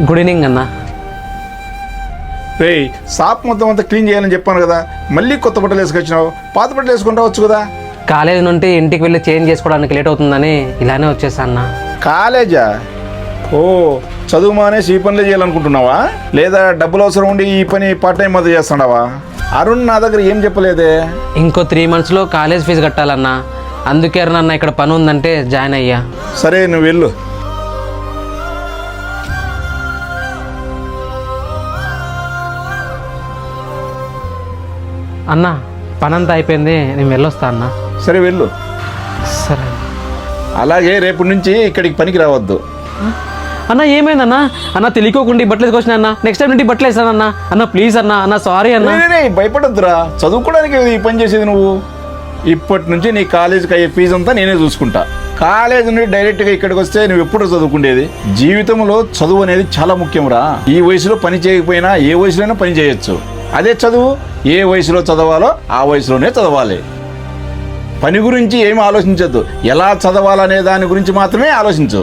Good evening అన్న. రేయ్ shop మొత్తం అంతా క్లీన్ చేయాలని చెప్పాను కదా, మళ్ళీ కొత్త బట్టలు వేసుకొచ్చినావు. పాత బట్టలు వేసుకుని రావచ్చు కదా. కాలేజ్ నుండి ఇంటికి వెళ్ళి చేంజ్ చేసుకోవడానికి లేట్ అవుతుందని ఇలానే వచ్చేసా అన్న. కాలేజా? ఓ, చదువు మానేసి ఈ పనులే చేయాలనుకుంటున్నావా, లేదా డబ్బులు అవసరం ఉండి ఈ పని పార్ట్ టైం మధ్య చేస్తున్నావా? అరుణ్ నా దగ్గర ఏం చెప్పలేదే. ఇంకో 3 monthsలో కాలేజ్ ఫీజు కట్టాలన్నా, అందుకే అన్న ఇక్కడ పని ఉందంటే జాయిన్ అయ్యా. సరే నువ్వు వెళ్ళు. అన్న పని అంతా అయిపోయింది, నేను వెళ్ళొస్తా అన్న. సరే వెళ్ళు. సరే అలాగే రేపు నుంచి ఇక్కడికి పనికి రావద్దు. అన్న ఏమైందన్నా? అన్న తెలియకోకుండా బట్టలు వేసుకొచ్చిన అన్న, నెక్స్ట్ టైం నుండి బట్టలు వేస్తానన్నా. అన్న ప్లీజ్ అన్న, అన్న సారీ అన్న. భయపడొద్దురా, చదువుకోవడానికి ఈ పని చేసేది నువ్వు. ఇప్పటి నుంచి నీ కాలేజీకి అయ్యే ఫీజు అంతా నేనే చూసుకుంటా. కాలేజ్ నుండి డైరెక్ట్గా ఇక్కడికి వస్తే నువ్వు ఎప్పుడు చదువుకుండేది? జీవితంలో చదువు అనేది చాలా ముఖ్యంరా. ఈ వయసులో పని చేయకపోయినా ఏ వయసులోనే పని చేయొచ్చు. అదే చదువు ఏ వయసులో చదవాలో ఆ వయసులోనే చదవాలి. పని గురించి ఏమి ఆలోచించద్దు, ఎలా చదవాలనే దాని గురించి మాత్రమే ఆలోచించు.